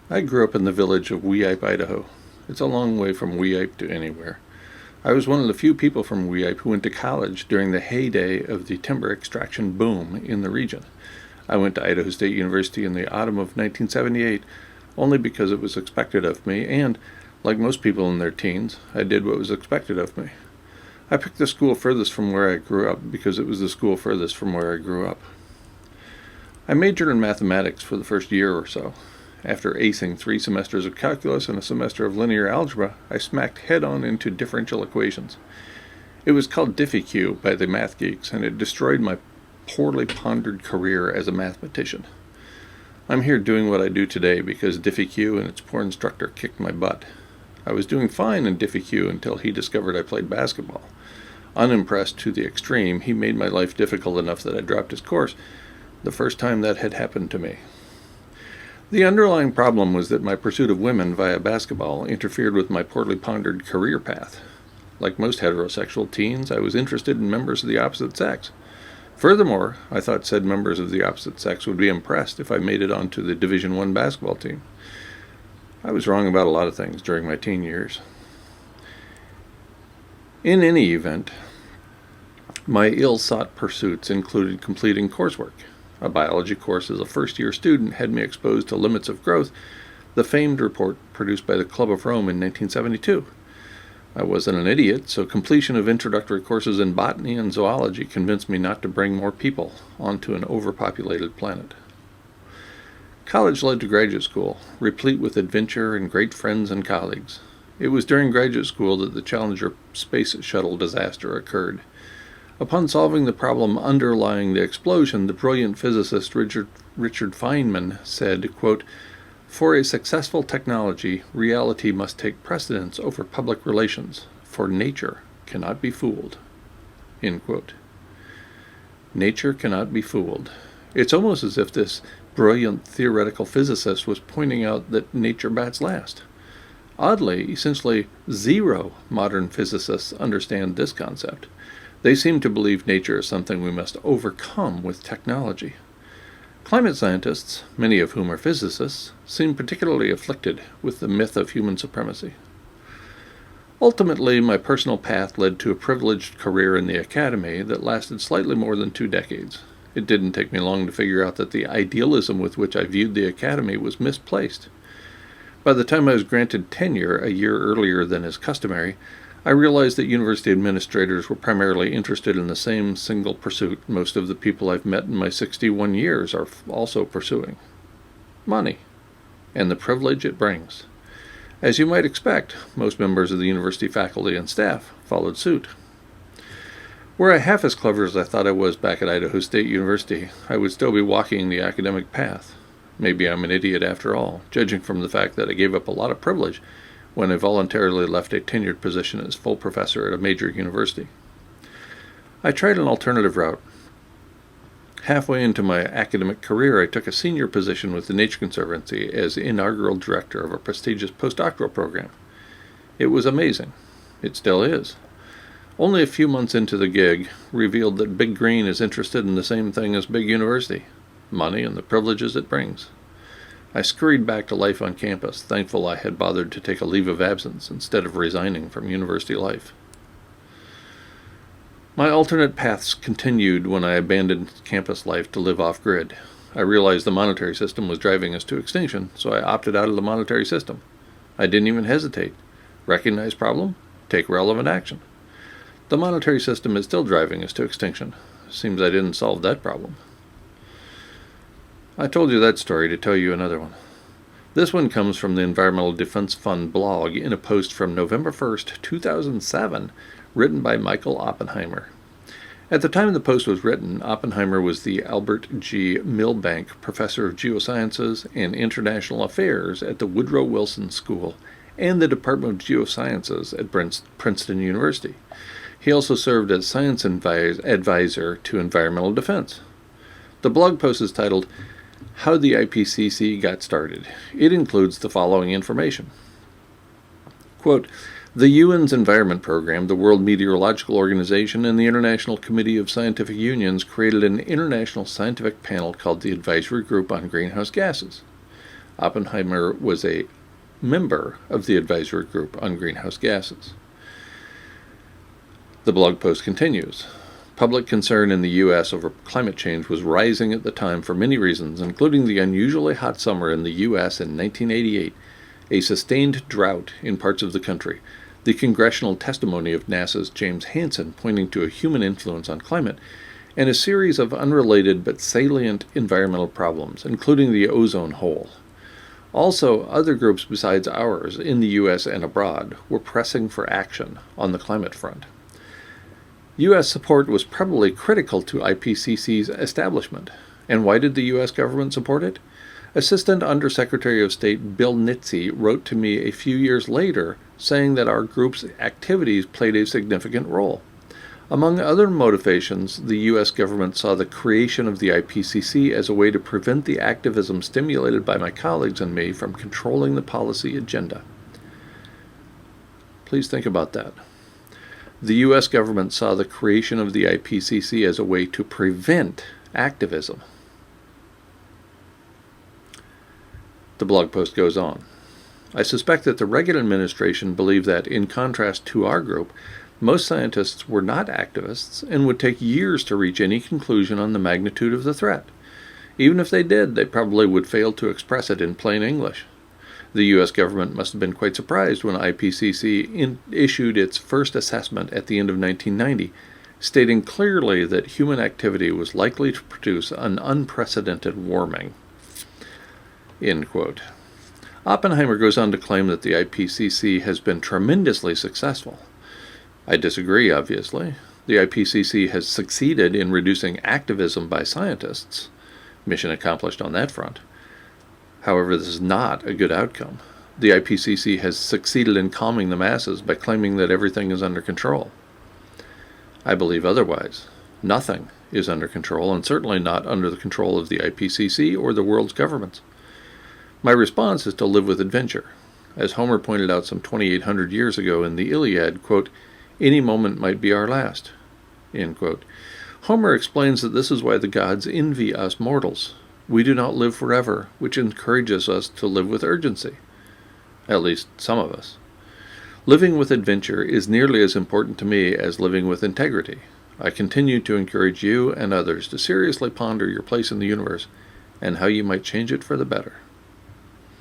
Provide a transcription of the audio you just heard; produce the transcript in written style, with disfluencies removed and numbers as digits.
I grew up in the village of Weippe, Idaho. It's a long way from Weippe to anywhere. I was one of the few people from Weippe who went to college during the heyday of the timber extraction boom in the region. I went to Idaho State University in the autumn of 1978 only because it was expected of me, and, like most people in their teens, I did what was expected of me. I picked the school furthest from where I grew up because it was the school furthest from where I grew up. I majored in mathematics for the first year or so. After acing 3 semesters of calculus and a semester of linear algebra, I smacked head-on into differential equations. It was called DiffyQ by the math geeks, and it destroyed my poorly pondered career as a mathematician. I'm here doing what I do today because DiffyQ and its poor instructor kicked my butt. I was doing fine in DiffyQ until he discovered I played basketball. Unimpressed to the extreme, he made my life difficult enough that I dropped his course, the first time that had happened to me. The underlying problem was that my pursuit of women via basketball interfered with my poorly pondered career path. Like most heterosexual teens, I was interested in members of the opposite sex. Furthermore, I thought said members of the opposite sex would be impressed if I made it onto the Division I basketball team. I was wrong about a lot of things during my teen years. In any event, my ill-sought pursuits included completing coursework. A biology course as a first-year student had me exposed to Limits of Growth, the famed report produced by the Club of Rome in 1972. I wasn't an idiot, so completion of introductory courses in botany and zoology convinced me not to bring more people onto an overpopulated planet. College led to graduate school, replete with adventure and great friends and colleagues. It was during graduate school that the Challenger space shuttle disaster occurred. Upon solving the problem underlying the explosion, the brilliant physicist Richard Feynman said, quote, "For a successful technology, reality must take precedence over public relations, for nature cannot be fooled." End quote. Nature cannot be fooled. It's almost as if this brilliant theoretical physicist was pointing out that nature bats last. Oddly, essentially zero modern physicists understand this concept. They seem to believe nature is something we must overcome with technology. Climate scientists, many of whom are physicists, seem particularly afflicted with the myth of human supremacy. Ultimately, my personal path led to a privileged career in the academy that lasted slightly more than 2 decades. It didn't take me long to figure out that the idealism with which I viewed the academy was misplaced. By the time I was granted tenure a year earlier than is customary, I realized that university administrators were primarily interested in the same single pursuit most of the people I've met in my 61 years are also pursuing: money, and the privilege it brings. As you might expect, most members of the university faculty and staff followed suit. Were I half as clever as I thought I was back at Idaho State University, I would still be walking the academic path. Maybe I'm an idiot after all, judging from the fact that I gave up a lot of privilege when I voluntarily left a tenured position as full professor at a major university. I tried an alternative route. Halfway into my academic career, I took a senior position with the Nature Conservancy as inaugural director of a prestigious postdoctoral program. It was amazing. It still is. Only a few months into the gig, revealed that Big Green is interested in the same thing as Big University: money and the privileges it brings. I scurried back to life on campus, thankful I had bothered to take a leave of absence instead of resigning from university life. My alternate paths continued when I abandoned campus life to live off-grid. I realized the monetary system was driving us to extinction, so I opted out of the monetary system. I didn't even hesitate. Recognize problem, take relevant action. The monetary system is still driving us to extinction. Seems I didn't solve that problem. I told you that story to tell you another one. This one comes from the Environmental Defense Fund blog in a post from November 1st, 2007, written by Michael Oppenheimer. At the time the post was written, Oppenheimer was the Albert G. Milbank Professor of Geosciences and International Affairs at the Woodrow Wilson School and the Department of Geosciences at Princeton University. He also served as science advisor to environmental defense. The blog post is titled "How the IPCC Got Started." It includes the following information. Quote, "The UN's Environment Program, the World Meteorological Organization, and the International Committee of Scientific Unions created an international scientific panel called the Advisory Group on Greenhouse Gases. Oppenheimer was a member of the advisory group on greenhouse gases. The blog post continues. Public concern in the U.S. over climate change was rising at the time for many reasons, including the unusually hot summer in the U.S. in 1988, a sustained drought in parts of the country, the congressional testimony of NASA's James Hansen pointing to a human influence on climate, and a series of unrelated but salient environmental problems, including the ozone hole. Also, other groups besides ours, in the U.S. and abroad, were pressing for action on the climate front. U.S. support was probably critical to IPCC's establishment. And why did the U.S. government support it? Assistant Undersecretary of State Bill Nitze wrote to me a few years later saying that our group's activities played a significant role. Among other motivations, the U.S. government saw the creation of the IPCC as a way to prevent the activism stimulated by my colleagues and me from controlling the policy agenda. Please think about that. The U.S. government saw the creation of the IPCC as a way to prevent activism. The blog post goes on. I suspect that the Reagan administration believed that, in contrast to our group, most scientists were not activists and would take years to reach any conclusion on the magnitude of the threat. Even if they did, they probably would fail to express it in plain English. The U.S. government must have been quite surprised when IPCC issued its first assessment at the end of 1990, stating clearly that human activity was likely to produce an unprecedented warming. End quote. Oppenheimer goes on to claim that the IPCC has been tremendously successful. I disagree, obviously. The IPCC has succeeded in reducing activism by scientists. Mission accomplished on that front. However, this is not a good outcome. The IPCC has succeeded in calming the masses by claiming that everything is under control. I believe otherwise. Nothing is under control, and certainly not under the control of the IPCC or the world's governments. My response is to live with adventure. As Homer pointed out some 2,800 years ago in the Iliad, quote, "Any moment might be our last," end quote. Homer explains that this is why the gods envy us mortals. We do not live forever, which encourages us to live with urgency. At least some of us. Living with adventure is nearly as important to me as living with integrity. I continue to encourage you and others to seriously ponder your place in the universe and how you might change it for the better.